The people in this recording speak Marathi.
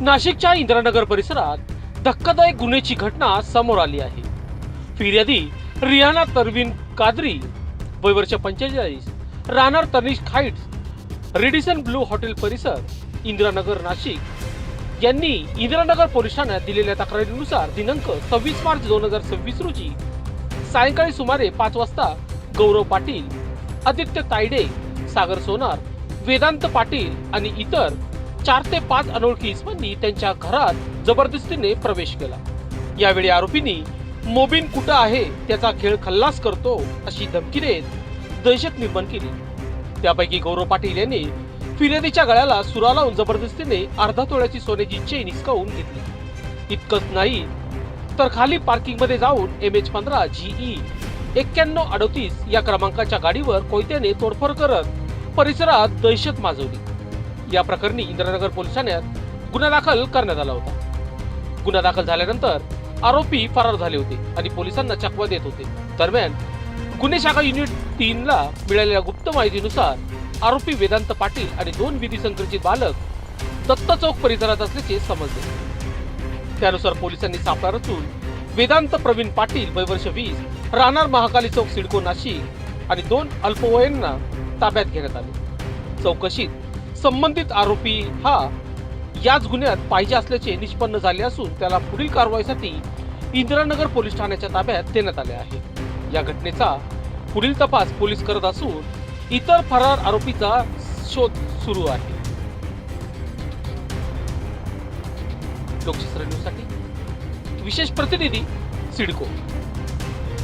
नाशिकच्या इंदिरानगर परिसरात धक्कादायक गुन्ह्याची घटना समोर आली आहे। फिर्यादी रियाना तरवीन कादरी, वय वर्ष 45, राहणार Tanishq heights, Radisson Blu hotel परिसर, इंदिरानगर, नाशिक यांनी इंदिरानगर पोलीस ठाण्यात दिलेल्या तक्रारीनुसार दिनांक 26 मार्च 2026 रोजी सायंकाळी सुमारे 5 वाजता गौरव पाटील, आदित्य तायडे, सागर सोनार, वेदांत पाटील आणि इतर 4 ते 5 अनोळखी इसमांनी त्यांच्या घरात जबरदस्तीने प्रवेश केला। यावेळी आरोपींनी मोबिन कुठं आहे त्याचा खेळ खल्लास करतो अशी धमकी देत दहशत निर्माण केली। त्यापैकी गौरव पाटील यांनी फिर्यादीच्या गळ्याला सुरा लावून जबरदस्तीने अर्धा तोळ्याची सोन्याची चेन हिसकावून घेतली। इतकंच नाही तर खाली पार्किंग मध्ये जाऊन MH15 GE 9138 या क्रमांकाच्या गाडीवर कोयत्याने तोडफोड करत परिसरात दहशत माजवली। या प्रकरणी इंदिरानगर पोलीस ठाण्यात गुन्हा दाखल करण्यात आला होता। गुन्हा दाखल झाल्यानंतर आरोपी फरार झाले होते आणि पोलिसांना चकवा देत होते। दरम्यान गुन्हे शाखा युनिट 3 ला मिळालेल्या गुप्त माहितीनुसार आरोपी वेदांत पाटील आणि 2 विधी संकल्पित बालक दत्त चौक परिसरात असल्याचे समजले। त्यानुसार पोलिसांनी सापळा रचून वेदांत प्रवीण पाटील, वय वर्ष 20, राहणार महाकाली चौक, सिडको, नाशिक आणि 2 अल्पवयींना ताब्यात घेण्यात आले। चौकशीत संबंधित आरोपी हा याच गुन्ह्यात पाहिजे असल्याचे निष्पन्न झाले असून त्याला पुढील कारवाईसाठी इंदिरानगर पोलीस ठाण्याच्या ताब्यात देण्यात आले आहे। या घटनेचा पुढील तपास पोलीस करत असून इतर फरार आरोपीचा शोध सुरू आहे। लोकशास्त्र न्यूजसाठी विशेष प्रतिनिधी, सिडको।